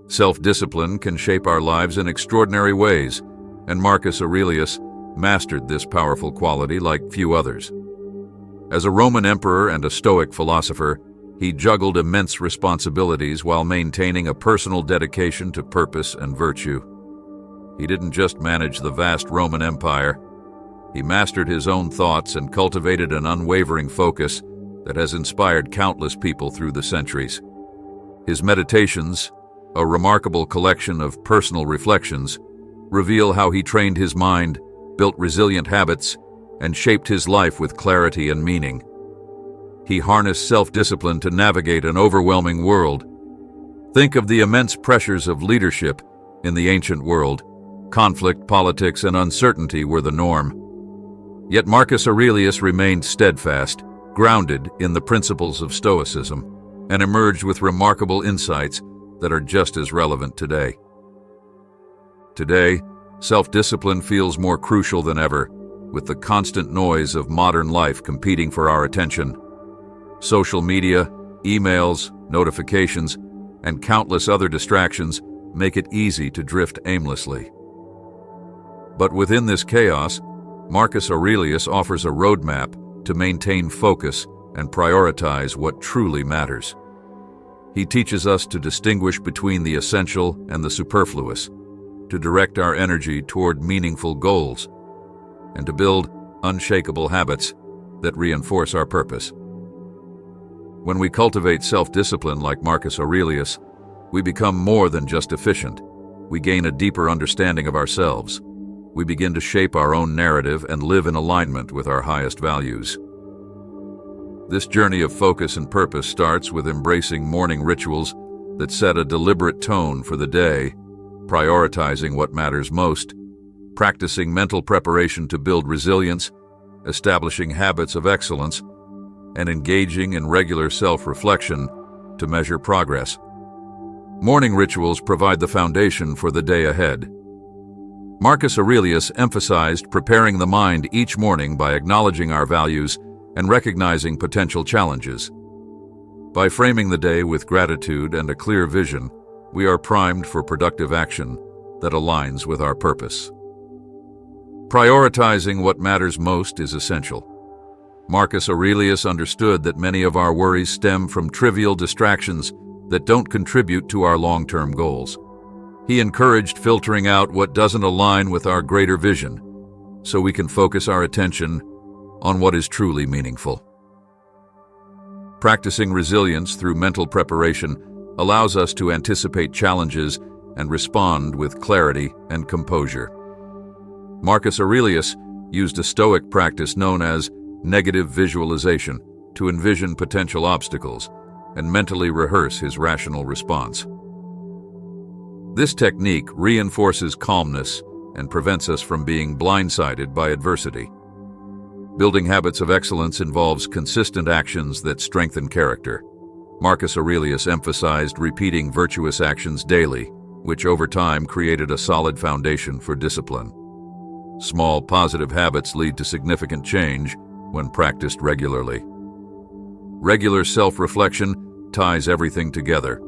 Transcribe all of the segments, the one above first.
Self-discipline can shape our lives in extraordinary ways, and Marcus Aurelius mastered this powerful quality like few others. As a Roman emperor and a Stoic philosopher, he juggled immense responsibilities while maintaining a personal dedication to purpose and virtue. He didn't just manage the vast Roman Empire. He mastered his own thoughts and cultivated an unwavering focus that has inspired countless people through the centuries. His meditations, a remarkable collection of personal reflections, reveal how he trained his mind, built resilient habits, and shaped his life with clarity and meaning. He harnessed self-discipline to navigate an overwhelming world. Think of the immense pressures of leadership in the ancient world. Conflict, politics, and uncertainty were the norm. Yet Marcus Aurelius remained steadfast, grounded in the principles of Stoicism, and emerged with remarkable insights that are just as relevant today. Today, self-discipline feels more crucial than ever, with the constant noise of modern life competing for our attention. Social media, emails, notifications, and countless other distractions make it easy to drift aimlessly. But within this chaos, Marcus Aurelius offers a roadmap to maintain focus and prioritize what truly matters. He teaches us to distinguish between the essential and the superfluous, to direct our energy toward meaningful goals, and to build unshakable habits that reinforce our purpose. When we cultivate self-discipline like Marcus Aurelius, we become more than just efficient. We gain a deeper understanding of ourselves. We begin to shape our own narrative and live in alignment with our highest values. This journey of focus and purpose starts with embracing morning rituals that set a deliberate tone for the day, prioritizing what matters most, practicing mental preparation to build resilience, establishing habits of excellence, and engaging in regular self-reflection to measure progress. Morning rituals provide the foundation for the day ahead. Marcus Aurelius emphasized preparing the mind each morning by acknowledging our values and recognizing potential challenges. By framing the day with gratitude and a clear vision, we are primed for productive action that aligns with our purpose. Prioritizing what matters most is essential. Marcus Aurelius understood that many of our worries stem from trivial distractions that don't contribute to our long-term goals. He encouraged filtering out what doesn't align with our greater vision, so we can focus our attention on what is truly meaningful. Practicing resilience through mental preparation allows us to anticipate challenges and respond with clarity and composure. Marcus Aurelius used a Stoic practice known as negative visualization to envision potential obstacles and mentally rehearse his rational response. This technique reinforces calmness and prevents us from being blindsided by adversity. Building habits of excellence involves consistent actions that strengthen character. Marcus Aurelius emphasized repeating virtuous actions daily, which over time created a solid foundation for discipline. Small positive habits lead to significant change when practiced regularly. Regular self-reflection ties everything together.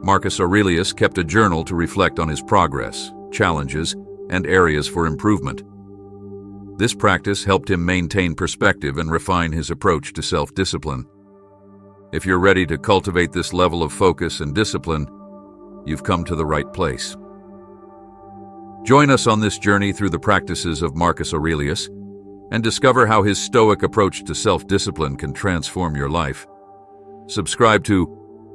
Marcus Aurelius kept a journal to reflect on his progress, challenges, and areas for improvement. This practice helped him maintain perspective and refine his approach to self-discipline. If you're ready to cultivate this level of focus and discipline, you've come to the right place. Join us on this journey through the practices of Marcus Aurelius and discover how his Stoic approach to self-discipline can transform your life. Subscribe to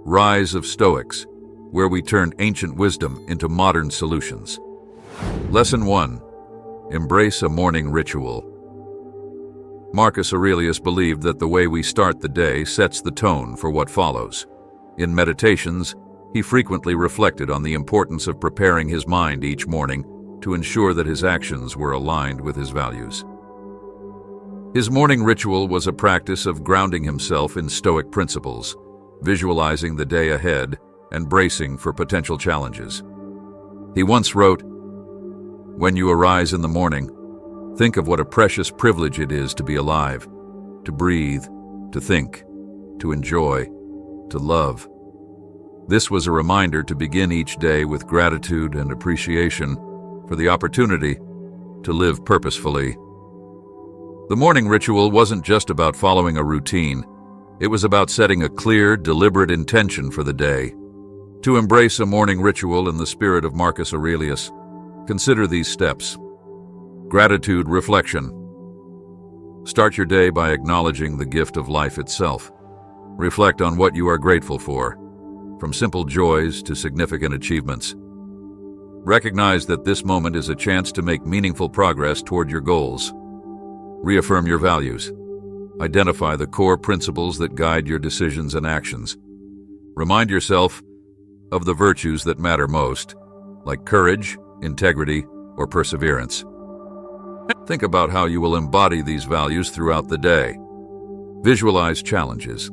Rise of Stoics, where we turn ancient wisdom into modern solutions. Lesson 1. Embrace a morning ritual. Marcus Aurelius believed that the way we start the day sets the tone for what follows. In meditations, he frequently reflected on the importance of preparing his mind each morning to ensure that his actions were aligned with his values. His morning ritual was a practice of grounding himself in Stoic principles, visualizing the day ahead, and bracing for potential challenges. He once wrote, "When you arise in the morning, think of what a precious privilege it is to be alive, to breathe, to think, to enjoy, to love. This was a reminder to begin each day with gratitude and appreciation for the opportunity to live purposefully. The morning ritual wasn't just about following a routine. It was about setting a clear, deliberate intention for the day. To embrace a morning ritual in the spirit of Marcus Aurelius, consider these steps. Gratitude reflection. Start your day by acknowledging the gift of life itself. Reflect on what you are grateful for, from simple joys to significant achievements. Recognize that this moment is a chance to make meaningful progress toward your goals. Reaffirm your values. Identify the core principles that guide your decisions and actions. Remind yourself of the virtues that matter most, like courage, integrity, or perseverance. Think about how you will embody these values throughout the day. Visualize challenges.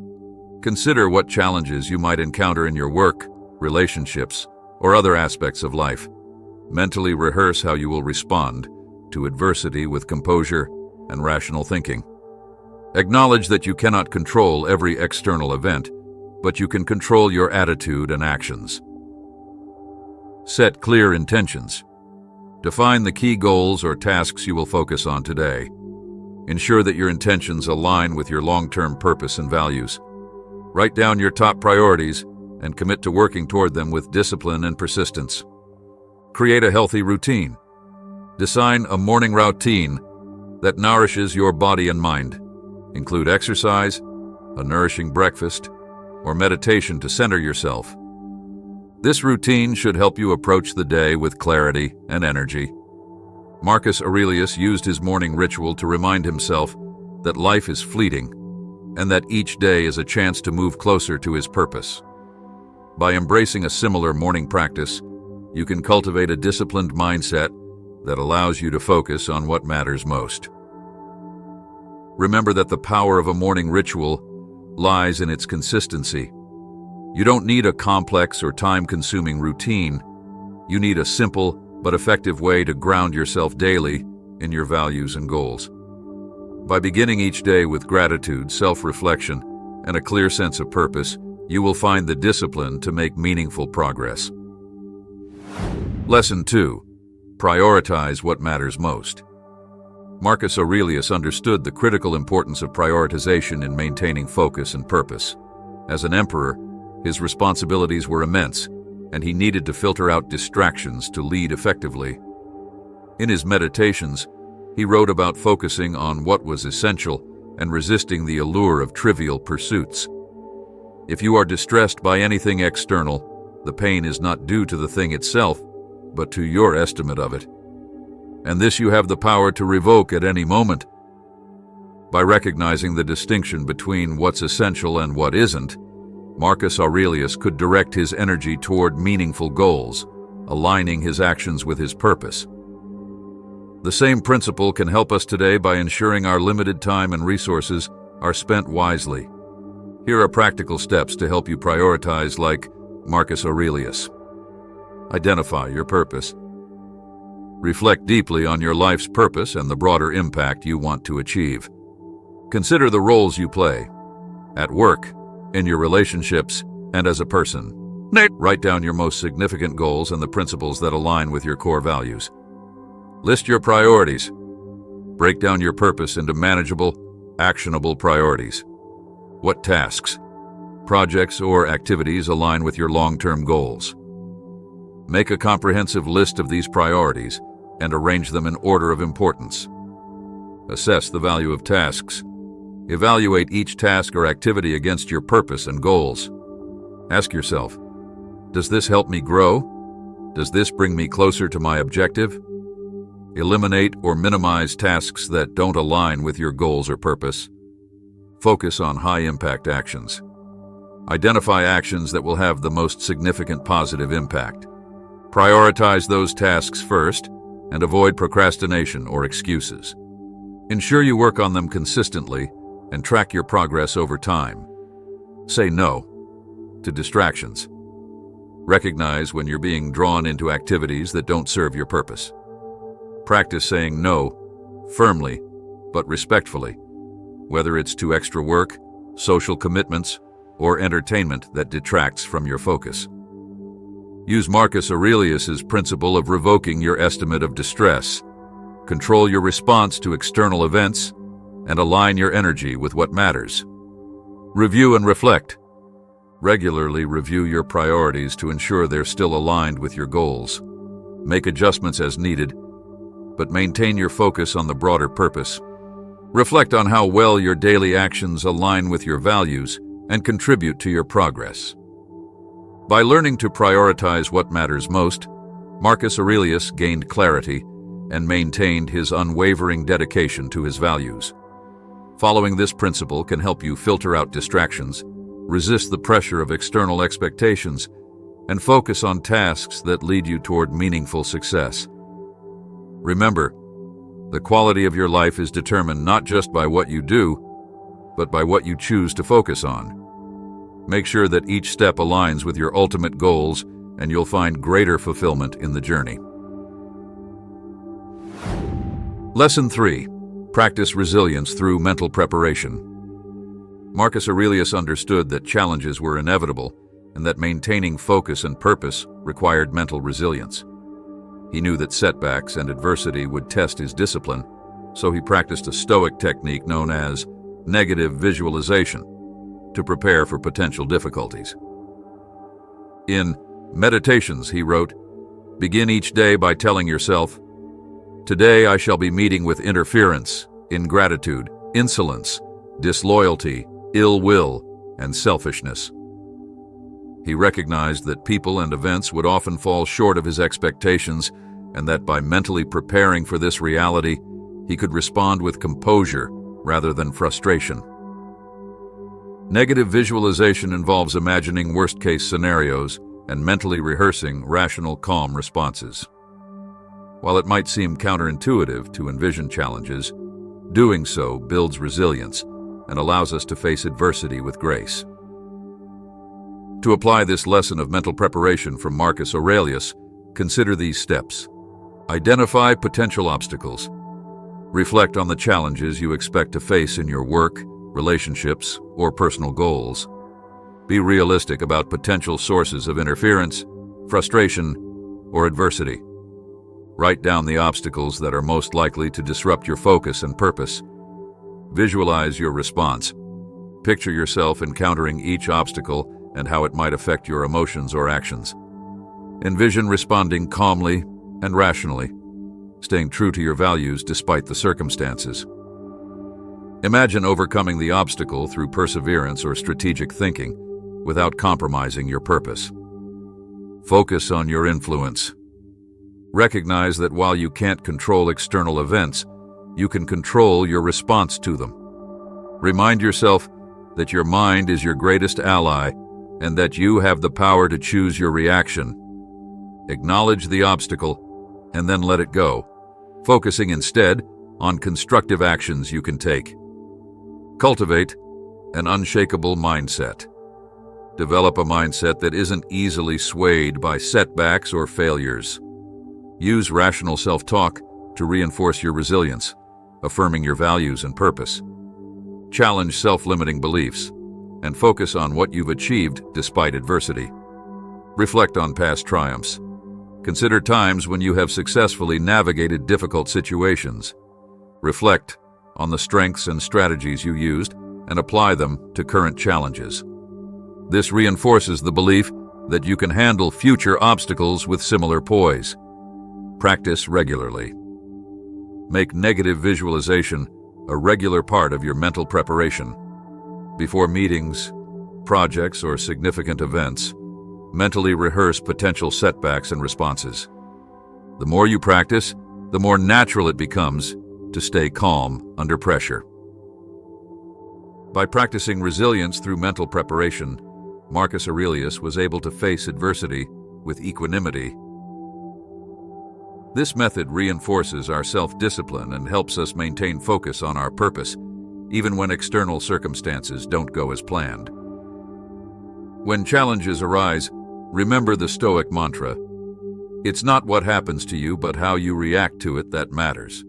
Consider what challenges you might encounter in your work, relationships, or other aspects of life. Mentally rehearse how you will respond to adversity with composure and rational thinking. Acknowledge that you cannot control every external event, but you can control your attitude and actions. Set clear intentions. Define the key goals or tasks you will focus on today. Ensure that your intentions align with your long-term purpose and values. Write down your top priorities and commit to working toward them with discipline and persistence. Create a healthy routine. Design a morning routine that nourishes your body and mind. Include exercise, a nourishing breakfast, or meditation to center yourself. This routine should help you approach the day with clarity and energy. Marcus Aurelius used his morning ritual to remind himself that life is fleeting and that each day is a chance to move closer to his purpose. By embracing a similar morning practice, you can cultivate a disciplined mindset that allows you to focus on what matters most. Remember that the power of a morning ritual lies in its consistency. You don't need a complex or time-consuming routine. You need a simple but effective way to ground yourself daily in your values and goals. By beginning each day with gratitude, self-reflection, and a clear sense of purpose, you will find the discipline to make meaningful progress. Lesson 2. Prioritize what matters most. Marcus Aurelius understood the critical importance of prioritization in maintaining focus and purpose. As an emperor, his responsibilities were immense, and he needed to filter out distractions to lead effectively. In his meditations, he wrote about focusing on what was essential and resisting the allure of trivial pursuits. If you are distressed by anything external, the pain is not due to the thing itself, but to your estimate of it. And this you have the power to revoke at any moment. By recognizing the distinction between what's essential and what isn't, Marcus Aurelius could direct his energy toward meaningful goals, aligning his actions with his purpose. The same principle can help us today by ensuring our limited time and resources are spent wisely. Here are practical steps to help you prioritize like Marcus Aurelius. Identify your purpose. Reflect deeply on your life's purpose and the broader impact you want to achieve. Consider the roles you play at work, in your relationships, and as a person. Write down your most significant goals and the principles that align with your core values. List your priorities. Break down your purpose into manageable, actionable priorities. What tasks, projects, or activities align with your long-term goals? Make a comprehensive list of these priorities and arrange them in order of importance. Assess the value of tasks. Evaluate each task or activity against your purpose and goals. Ask yourself, does this help me grow? Does this bring me closer to my objective? Eliminate or minimize tasks that don't align with your goals or purpose. Focus on high-impact actions. Identify actions that will have the most significant positive impact. Prioritize those tasks first and avoid procrastination or excuses. Ensure you work on them consistently and track your progress over time. Say no to distractions. Recognize when you're being drawn into activities that don't serve your purpose. Practice saying no firmly but respectfully, whether it's to extra work, social commitments, or entertainment that detracts from your focus. Use Marcus Aurelius's principle of revoking your estimate of distress. Control your response to external events and align your energy with what matters. Review and reflect. Regularly review your priorities to ensure they're still aligned with your goals. Make adjustments as needed, but maintain your focus on the broader purpose. Reflect on how well your daily actions align with your values and contribute to your progress. By learning to prioritize what matters most, Marcus Aurelius gained clarity and maintained his unwavering dedication to his values. Following this principle can help you filter out distractions, resist the pressure of external expectations, and focus on tasks that lead you toward meaningful success. Remember, the quality of your life is determined not just by what you do, but by what you choose to focus on. Make sure that each step aligns with your ultimate goals, and you'll find greater fulfillment in the journey. Lesson 3. Practice resilience through mental preparation. Marcus Aurelius understood that challenges were inevitable and that maintaining focus and purpose required mental resilience. He knew that setbacks and adversity would test his discipline, so he practiced a Stoic technique known as negative visualization to prepare for potential difficulties. In Meditations, he wrote, "Begin each day by telling yourself, 'Today I shall be meeting with interference, ingratitude, insolence, disloyalty, ill will, and selfishness.'" He recognized that people and events would often fall short of his expectations, and that by mentally preparing for this reality, he could respond with composure rather than frustration. Negative visualization involves imagining worst-case scenarios and mentally rehearsing rational, calm responses. While it might seem counterintuitive to envision challenges, doing so builds resilience and allows us to face adversity with grace. To apply this lesson of mental preparation from Marcus Aurelius, consider these steps. Identify potential obstacles. Reflect on the challenges you expect to face in your work, relationships, or personal goals. Be realistic about potential sources of interference, frustration, or adversity. Write down the obstacles that are most likely to disrupt your focus and purpose. Visualize your response. Picture yourself encountering each obstacle and how it might affect your emotions or actions. Envision responding calmly and rationally, staying true to your values despite the circumstances. Imagine overcoming the obstacle through perseverance or strategic thinking without compromising your purpose. Focus on your influence. Recognize that while you can't control external events, you can control your response to them. Remind yourself that your mind is your greatest ally and that you have the power to choose your reaction. Acknowledge the obstacle and then let it go, focusing instead on constructive actions you can take. Cultivate an unshakable mindset. Develop a mindset that isn't easily swayed by setbacks or failures. Use rational self-talk to reinforce your resilience, affirming your values and purpose. Challenge self-limiting beliefs and focus on what you've achieved despite adversity. Reflect on past triumphs. Consider times when you have successfully navigated difficult situations. Reflect on the strengths and strategies you used and apply them to current challenges. This reinforces the belief that you can handle future obstacles with similar poise. Practice regularly. Make negative visualization a regular part of your mental preparation. Before meetings, projects, or significant events, mentally rehearse potential setbacks and responses. The more you practice, the more natural it becomes to stay calm under pressure. By practicing resilience through mental preparation, Marcus Aurelius was able to face adversity with equanimity. This method reinforces our self-discipline and helps us maintain focus on our purpose, even when external circumstances don't go as planned. When challenges arise, remember the Stoic mantra, "It's not what happens to you, but how you react to it that matters."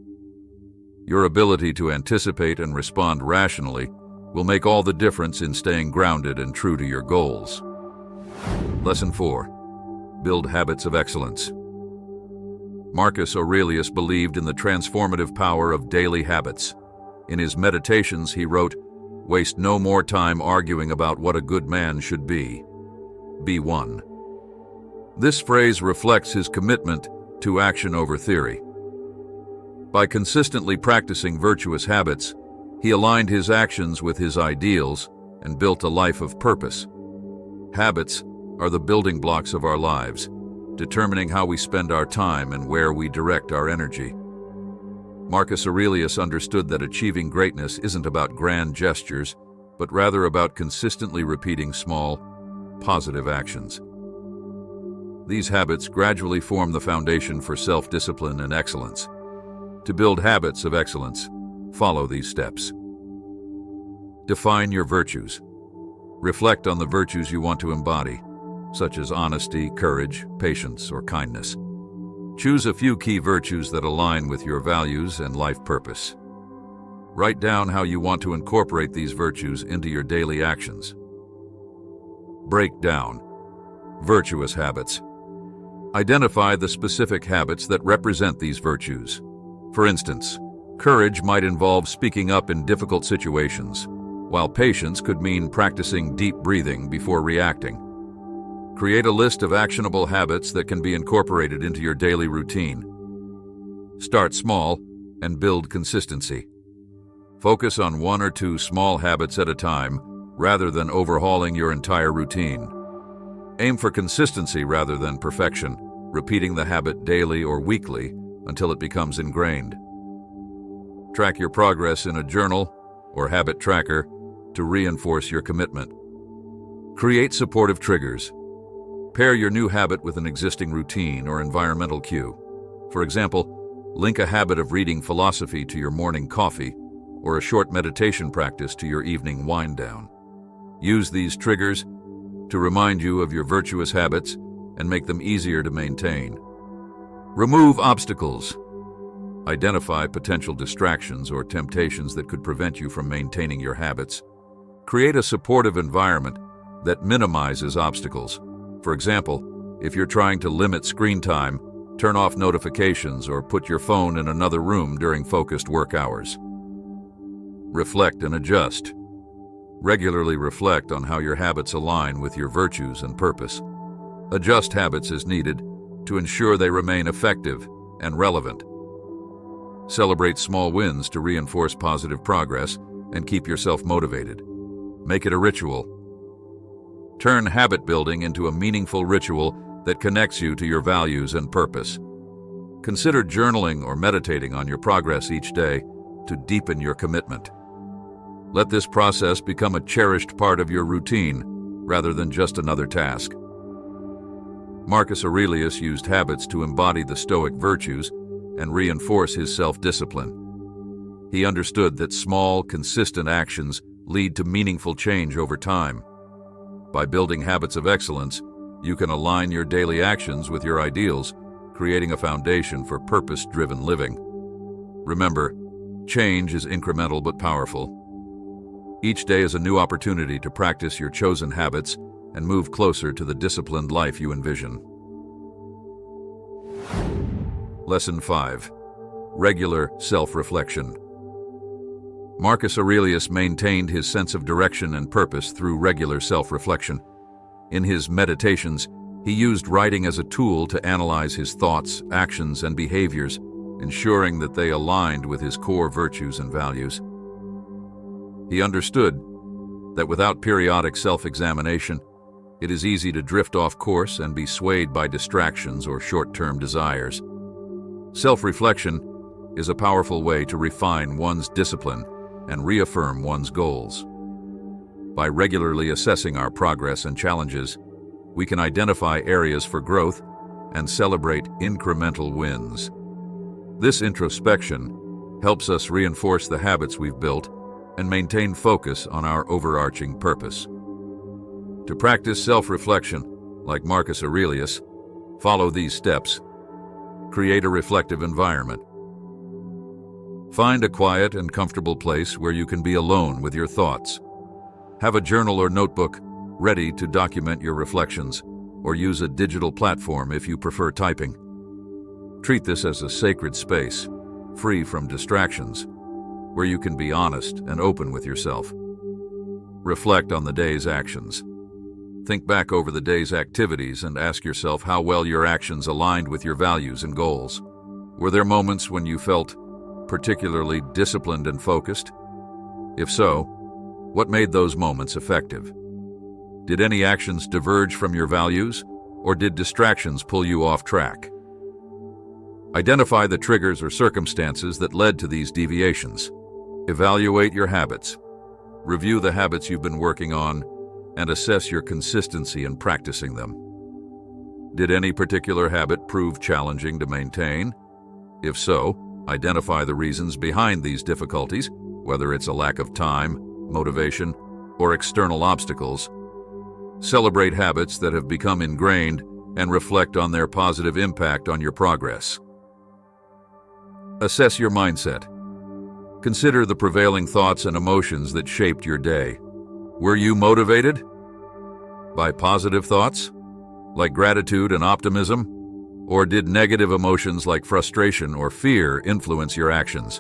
Your ability to anticipate and respond rationally will make all the difference in staying grounded and true to your goals. Lesson 4. Build habits of excellence. Marcus Aurelius believed in the transformative power of daily habits. In his Meditations, he wrote, "Waste no more time arguing about what a good man should be. Be one." This phrase reflects his commitment to action over theory. By consistently practicing virtuous habits, he aligned his actions with his ideals and built a life of purpose. Habits are the building blocks of our lives, determining how we spend our time and where we direct our energy. Marcus Aurelius understood that achieving greatness isn't about grand gestures, but rather about consistently repeating small, positive actions. These habits gradually form the foundation for self-discipline and excellence. To build habits of excellence, follow these steps. Define your virtues. Reflect on the virtues you want to embody, such as honesty, courage, patience, or kindness. Choose a few key virtues that align with your values and life purpose. Write down how you want to incorporate these virtues into your daily actions. Break down. Virtuous habits. Identify the specific habits that represent these virtues. For instance, courage might involve speaking up in difficult situations, while patience could mean practicing deep breathing before reacting. Create a list of actionable habits that can be incorporated into your daily routine. Start small and build consistency. Focus on one or two small habits at a time rather than overhauling your entire routine. Aim for consistency rather than perfection, repeating the habit daily or weekly until it becomes ingrained. Track your progress in a journal or habit tracker to reinforce your commitment. Create supportive triggers. Pair your new habit with an existing routine or environmental cue. For example, link a habit of reading philosophy to your morning coffee or a short meditation practice to your evening wind down. Use these triggers to remind you of your virtuous habits and make them easier to maintain. Remove obstacles. Identify potential distractions or temptations that could prevent you from maintaining your habits. Create a supportive environment that minimizes obstacles. For example, if you're trying to limit screen time, turn off notifications or put your phone in another room during focused work hours. Reflect and adjust. Regularly reflect on how your habits align with your virtues and purpose. Adjust habits as needed to ensure they remain effective and relevant. Celebrate small wins to reinforce positive progress and keep yourself motivated. Make it a ritual. Turn habit building into a meaningful ritual that connects you to your values and purpose. Consider journaling or meditating on your progress each day to deepen your commitment. Let this process become a cherished part of your routine rather than just another task. Marcus Aurelius used habits to embody the Stoic virtues and reinforce his self-discipline. He understood that small, consistent actions lead to meaningful change over time. By building habits of excellence, you can align your daily actions with your ideals, creating a foundation for purpose-driven living. Remember, change is incremental but powerful. Each day is a new opportunity to practice your chosen habits and move closer to the disciplined life you envision. Lesson 5. Regular self-reflection. Marcus Aurelius maintained his sense of direction and purpose through regular self-reflection. In his Meditations, he used writing as a tool to analyze his thoughts, actions, and behaviors, ensuring that they aligned with his core virtues and values. He understood that without periodic self-examination, it is easy to drift off course and be swayed by distractions or short-term desires. Self-reflection is a powerful way to refine one's discipline and reaffirm one's goals. By regularly assessing our progress and challenges, we can identify areas for growth and celebrate incremental wins. This introspection helps us reinforce the habits we've built and maintain focus on our overarching purpose. To practice self-reflection, like Marcus Aurelius, follow these steps. Create a reflective environment. Find a quiet and comfortable place where you can be alone with your thoughts. Have a journal or notebook ready to document your reflections, or use a digital platform if you prefer typing. Treat this as a sacred space, free from distractions, where you can be honest and open with yourself. Reflect on the day's actions. Think back over the day's activities and ask yourself how well your actions aligned with your values and goals. Were there moments when you felt particularly disciplined and focused? If so, what made those moments effective? Did any actions diverge from your values, or did distractions pull you off track? Identify the triggers or circumstances that led to these deviations. Evaluate your habits. Review the habits you've been working on and assess your consistency in practicing them. Did any particular habit prove challenging to maintain? If so, identify the reasons behind these difficulties, whether it's a lack of time, motivation, or external obstacles. Celebrate habits that have become ingrained and reflect on their positive impact on your progress. Assess your mindset. Consider the prevailing thoughts and emotions that shaped your day. Were you motivated by positive thoughts, like gratitude and optimism? Or did negative emotions like frustration or fear influence your actions?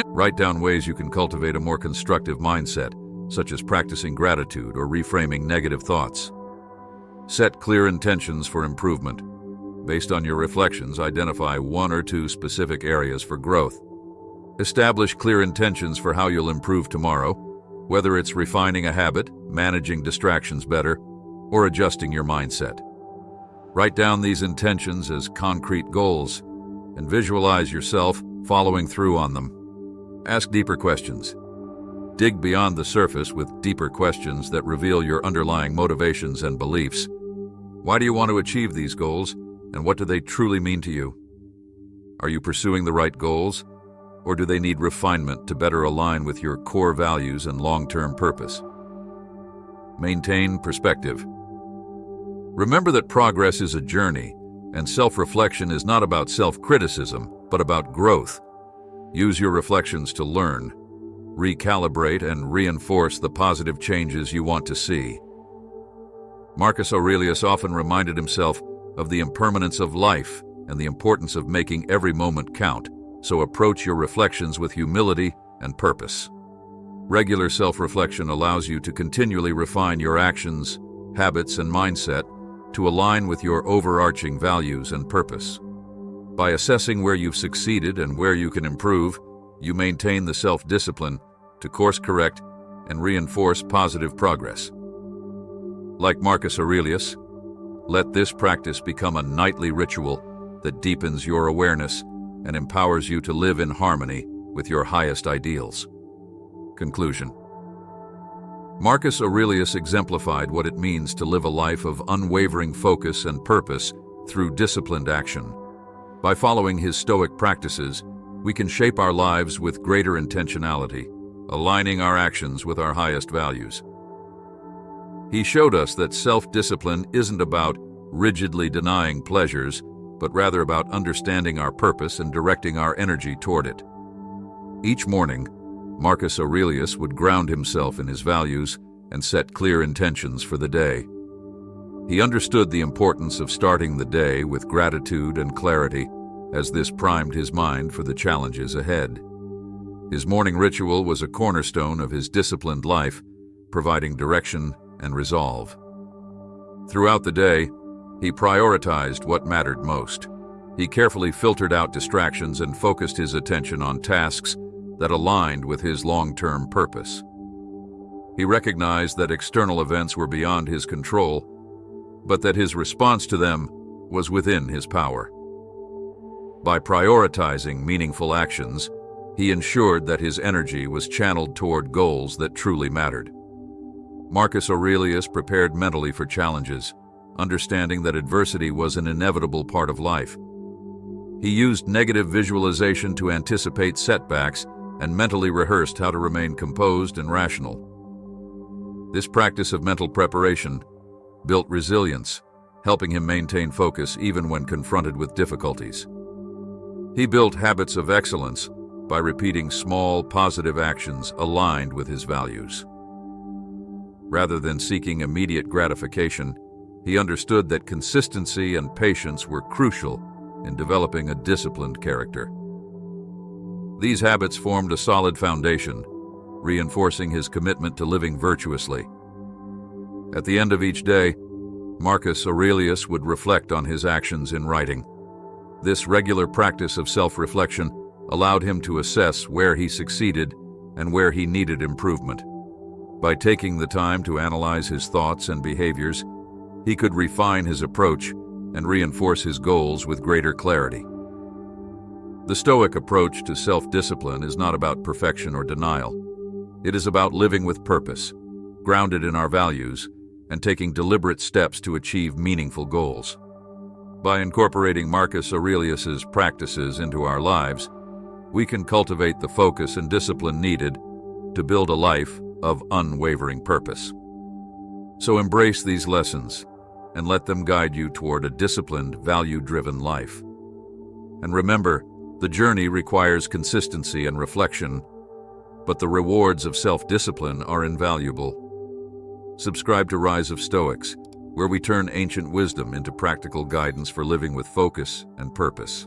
Write down ways you can cultivate a more constructive mindset, such as practicing gratitude or reframing negative thoughts. Set clear intentions for improvement. Based on your reflections, identify 1 or 2 specific areas for growth. Establish clear intentions for how you'll improve tomorrow, whether it's refining a habit, managing distractions better, or adjusting your mindset. Write down these intentions as concrete goals and visualize yourself following through on them. Ask deeper questions. Dig beyond the surface with deeper questions that reveal your underlying motivations and beliefs. Why do you want to achieve these goals, and what do they truly mean to you? Are you pursuing the right goals, or do they need refinement to better align with your core values and long-term purpose? Maintain perspective. Remember that progress is a journey, and self-reflection is not about self-criticism, but about growth. Use your reflections to learn, recalibrate, and reinforce the positive changes you want to see. Marcus Aurelius often reminded himself of the impermanence of life and the importance of making every moment count, so approach your reflections with humility and purpose. Regular self-reflection allows you to continually refine your actions, habits, and mindset to align with your overarching values and purpose. By assessing where you've succeeded and where you can improve, you maintain the self-discipline to course-correct and reinforce positive progress. Like Marcus Aurelius, let this practice become a nightly ritual that deepens your awareness and empowers you to live in harmony with your highest ideals. Conclusion. Marcus Aurelius exemplified what it means to live a life of unwavering focus and purpose through disciplined action. By following his Stoic practices, we can shape our lives with greater intentionality, aligning our actions with our highest values. He showed us that self-discipline isn't about rigidly denying pleasures, but rather about understanding our purpose and directing our energy toward it. Each morning, Marcus Aurelius would ground himself in his values and set clear intentions for the day. He understood the importance of starting the day with gratitude and clarity, as this primed his mind for the challenges ahead. His morning ritual was a cornerstone of his disciplined life, providing direction and resolve. Throughout the day, he prioritized what mattered most. He carefully filtered out distractions and focused his attention on tasks that aligned with his long-term purpose. He recognized that external events were beyond his control, but that his response to them was within his power. By prioritizing meaningful actions, he ensured that his energy was channeled toward goals that truly mattered. Marcus Aurelius prepared mentally for challenges, understanding that adversity was an inevitable part of life. He used negative visualization to anticipate setbacks and mentally rehearsed how to remain composed and rational. This practice of mental preparation built resilience, helping him maintain focus even when confronted with difficulties. He built habits of excellence by repeating small, positive actions aligned with his values. Rather than seeking immediate gratification, He understood that consistency and patience were crucial in developing a disciplined character. These habits formed a solid foundation, reinforcing his commitment to living virtuously. At the end of each day, Marcus Aurelius would reflect on his actions in writing. This regular practice of self-reflection allowed him to assess where he succeeded and where he needed improvement. By taking the time to analyze his thoughts and behaviors, he could refine his approach and reinforce his goals with greater clarity. The Stoic approach to self-discipline is not about perfection or denial. It is about living with purpose, grounded in our values, and taking deliberate steps to achieve meaningful goals. By incorporating Marcus Aurelius's practices into our lives, we can cultivate the focus and discipline needed to build a life of unwavering purpose. So embrace these lessons and let them guide you toward a disciplined, value-driven life. And remember, the journey requires consistency and reflection, but the rewards of self-discipline are invaluable. Subscribe to Rise of Stoics, where we turn ancient wisdom into practical guidance for living with focus and purpose.